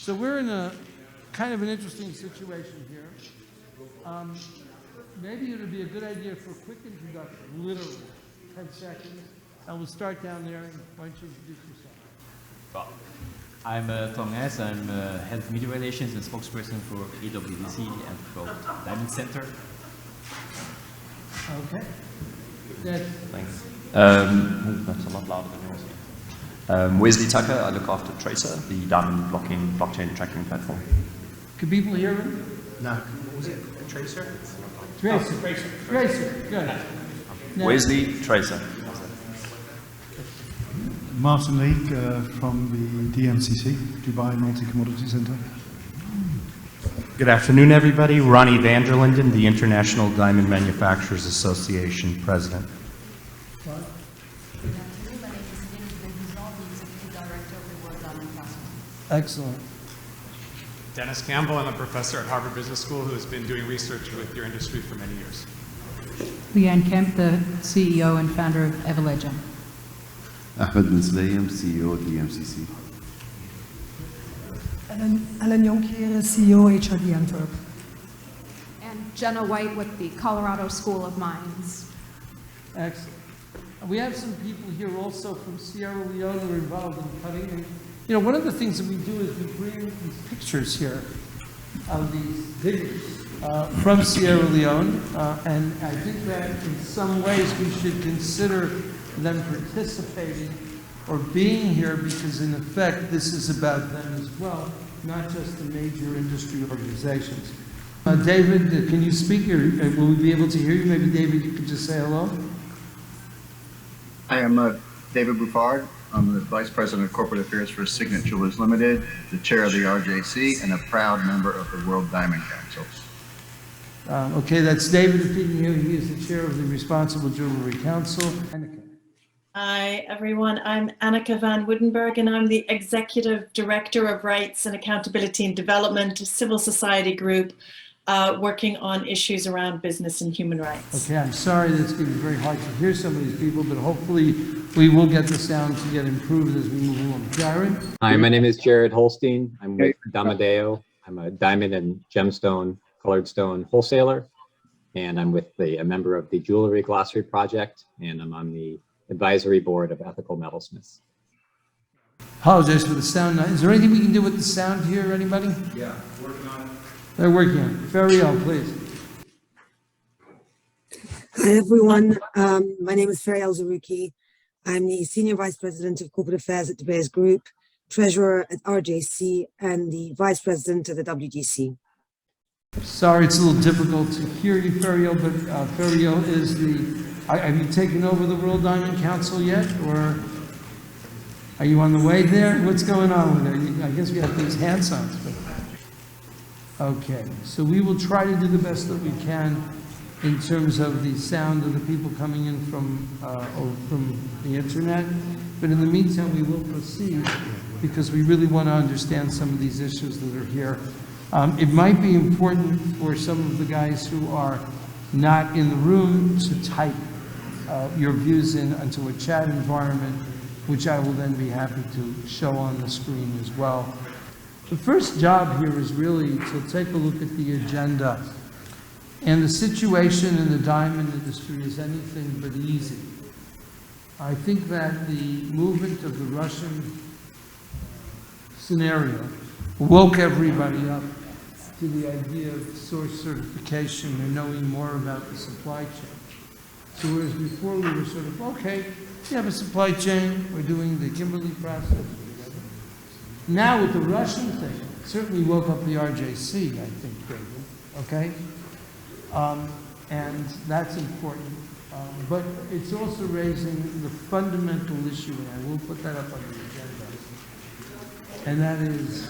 So we're in a kind of an interesting situation here. Maybe it would be a good idea for a quick introduction, literally 10 seconds. And we'll start down there, and why don't you introduce yourself? Well, I'm Tom Nijs. I'm Head of Media Relations and spokesperson for AWDC and for Diamond Center. Okay. Yes. Thanks. That's a lot louder than yours. Wesley Tucker, I look after Tracer, the diamond blocking blockchain tracking platform. Can people hear me? No, what was it? A Tracer? Tracer. Oh, Tracer. Tracer, good. Now, Wesley Tracer. Martin Leake from the DMCC, Dubai Multi-Commodity Center. Good afternoon, everybody. Ronnie Vanderlinden, the International Diamond Manufacturers Association President. Good afternoon. My name is Ingrid Benguizon, the Executive Director of the World Diamond Council. excellent. Dennis Campbell, I'm a professor at Harvard Business School who has been doing research with your industry for many years. Leanne Kemp, the CEO and founder of Everledger. Ahmed Ben Slayem, CEO at the MCC. Ellen Jonkheere, CEO, HRD Antwerp. And Jenna White with the Colorado School of Mines. Excellent. We have some people here also from Sierra Leone who are involved in cutting. And, you know, one of the things that we do is we bring these pictures here of these diggers from Sierra Leone. And I think that in some ways we should consider them participating or being here because, in effect, this is about them as well, not just the major industry organizations. David, can you speak, or will we be able to hear you? Maybe, David, you could just say hello. Hi, I'm David Buffard. I'm the Vice President of Corporate Affairs for Signet Jewelers Limited, the Chair of the RJC, and a proud member of the World Diamond Council. Okay, that's David. If you can hear, he is the Chair of the Responsible Jewelry Council. Annika. Hi, everyone. I'm Annika van Woudenberg, and I'm the Executive Director of Rights and Accountability and Development, a civil society group working on issues around business and human rights. Okay, I'm sorry that's going to be very hard to hear some of these people, but hopefully we will get the sound to get improved as we move along. Jared? Hi, my name is Jared Holstein. I'm with Damadeo. I'm a diamond and gemstone, colored stone wholesaler, and I'm with a member of the Jewelry Glossary Project, and I'm on the advisory board of Ethical Metalsmiths. Apologize for the sound. Is there anything we can do with the sound here, anybody? Yeah, working on it. They're working on it. Feriel, please. Hi, everyone. My name is Feriel Zarouki. I'm the Senior Vice President of Corporate Affairs at DeBeers Group, Treasurer at RJC, and the Vice President of the WDC. Sorry, it's a little difficult to hear you, Feriel, but Feriel is the... Have you taken over the World Diamond Council yet, or are you on the way there? What's going on with it? I guess we have these hand signs. But... Okay, so we will try to do the best that we can in terms of the sound of the people coming in from the internet. But in the meantime, we will proceed because we really want to understand some of these issues that are here. It might be important for some of the guys who are not in the room to type your views into a chat environment, which I will then be happy to show on the screen as well. The first job here is really to take a look at the agenda. And the situation in the diamond industry is anything but easy. I think that the movement of the Russian scenario woke everybody up to the idea of source certification and knowing more about the supply chain. So whereas before we were sort of, okay, we have a supply chain, we're doing the Kimberley process, whatever. Now with the Russian thing, it certainly woke up the RJC, I think, David, okay? And that's important. But it's also raising the fundamental issue, and I will put that up on the agenda, and that is,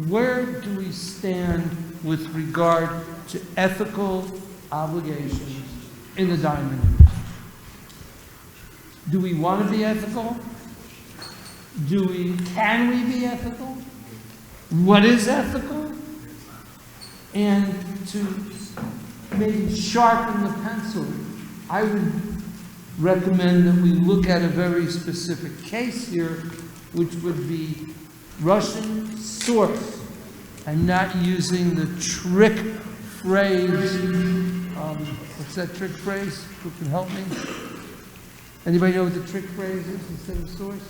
where do we stand with regard to ethical obligations in the diamond industry? Do we want to be ethical? Can we be ethical? What is ethical? And to maybe sharpen the pencil, I would recommend that we look at a very specific case here, which would be Russian source. I'm not using the trick phrase. What's that trick phrase? Who can help me? Anybody know what the trick phrase is instead of source?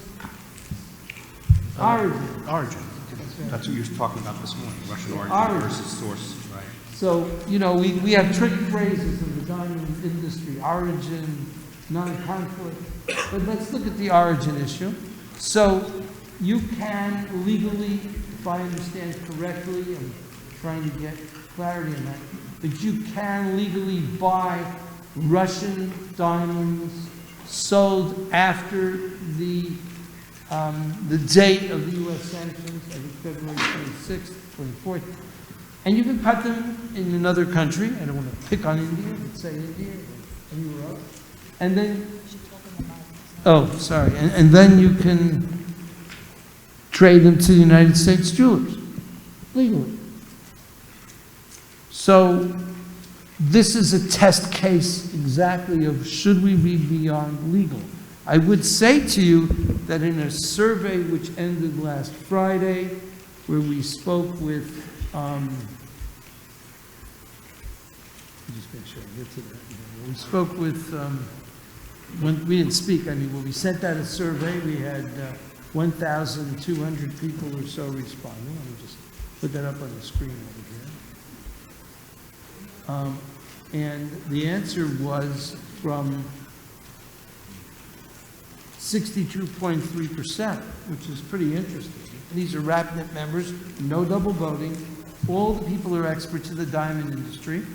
Origin. Origin. That's what you were talking about this morning, Russian origin Origin. versus source. Right. So, you know, we have trick phrases in the diamond industry, origin, non-conflict. But let's look at the origin issue. So you can legally, if I understand correctly, I'm trying to get clarity on that, but you can legally buy Russian diamonds sold after the date of the U.S. sanctions, I think February 26th, 24th, and you can cut them in another country. I don't want to pick on India, but say India or anywhere else. And then, oh, sorry, and then you can trade them to the United States jewelers legally. So this is a test case exactly of should we be beyond legal. I would say to you that in a survey which ended last Friday, where we spoke with, just make sure I get to that. We spoke with, when we didn't speak, I mean, when we sent out a survey, we had 1,200 people or so responding. Let me just put that up on the screen over here. And the answer was from 62.3%, which is pretty interesting. These are RAPNet members, no double voting. All the people are experts in the diamond industry.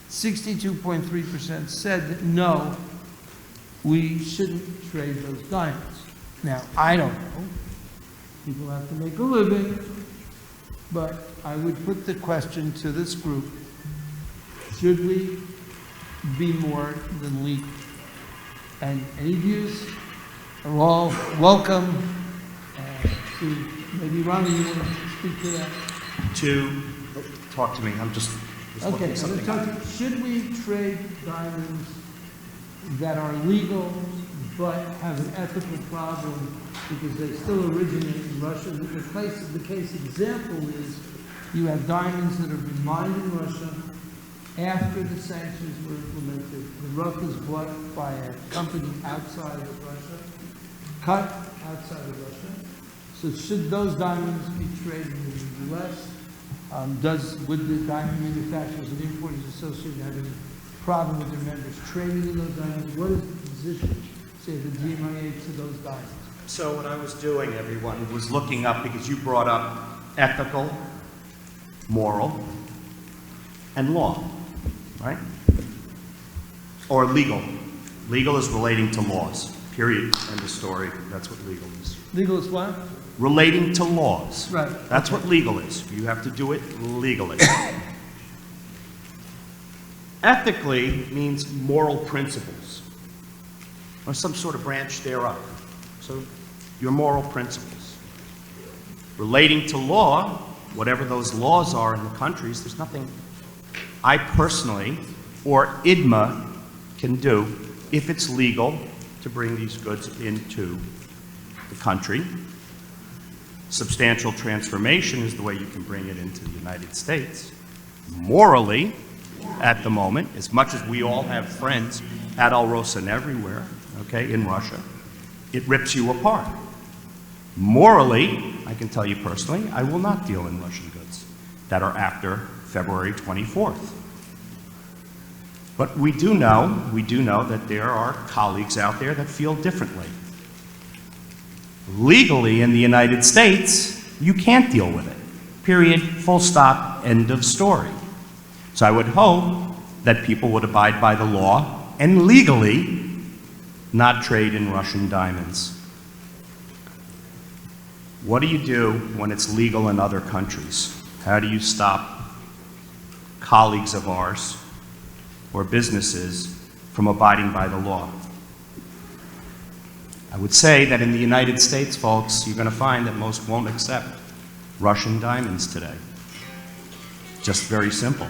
62.3% said that no, we shouldn't trade those diamonds. Now, I don't know. People have to make a living, but I would put the question to this group, should we be more than legal? And any views are all welcome. Maybe Ronnie, you want to speak to that? Talk to me, I'm just looking Okay, at something. should we trade diamonds that are legal but have an ethical problem because they still originate in Russia? The case example is you have diamonds that have been mined in Russia after the sanctions were implemented. The rough is bought by a company outside of Russia, cut outside of Russia. So should those diamonds be traded in the U.S.? Would the Diamond Manufacturers and Importers Association have any problem with their members trading in those diamonds? What is the position, say, the DMIA to those diamonds? So what I was doing, everyone, was looking up, because you brought up ethical, moral, and law, right? Or legal. Legal is relating to laws, period, end of story. That's what legal is. Legal is what? Relating to laws. Right. That's what legal is. You have to do it legally. Ethically means moral principles, or some sort of branch thereof. So your moral principles. Relating to law, whatever those laws are in the countries, there's nothing I personally or IDMA can do if it's legal to bring these goods into the country. Substantial transformation is the way you can bring it into the United States. Morally, at the moment, as much as we all have friends at Alrosa and everywhere, okay, in Russia, it rips you apart. Morally, I can tell you personally, I will not deal in Russian goods that are after February 24th. But we do know that there are colleagues out there that feel differently. Legally in the United States, you can't deal with it. Period, full stop, end of story. So I would hope that people would abide by the law and legally not trade in Russian diamonds. What do you do when it's legal in other countries? How do you stop colleagues of ours or businesses from abiding by the law? I would say that in the United States, folks, you're going to find that most won't accept Russian diamonds today. Just very simple.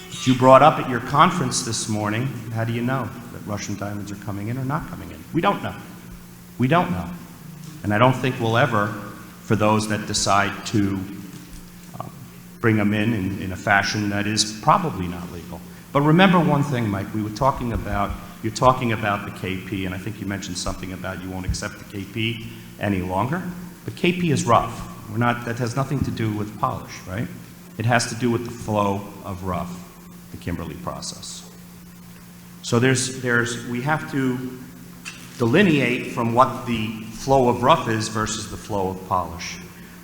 But you brought up at your conference this morning, how do you know that Russian diamonds are coming in or not coming in? We don't know. We don't know. And I don't think we'll ever for those that decide to bring them in a fashion that is probably not legal. But remember one thing, Mike, you're talking about the KP, and I think you mentioned something about you won't accept the KP any longer, but KP is rough. That has nothing to do with polish, right? It has to do with the flow of rough, the Kimberley process. So we have to delineate from what the flow of rough is versus the flow of polish.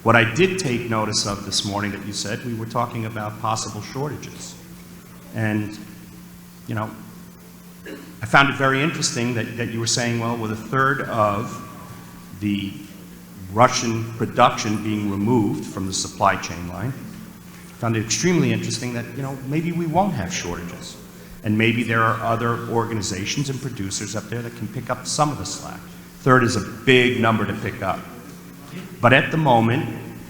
What I did take notice of this morning that you said, we were talking about possible shortages. And, you know, I found it very interesting that you were saying, well, with a third of the Russian production being removed from the supply chain line, I found it extremely interesting that, you know, maybe we won't have shortages. And maybe there are other organizations and producers up there that can pick up some of the slack. Third is a big number to pick up. But at the moment,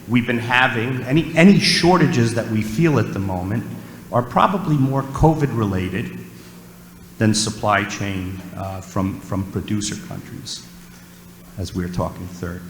we've been having, any shortages that we feel at the moment are probably more COVID related than supply chain from producer countries, as we're talking third.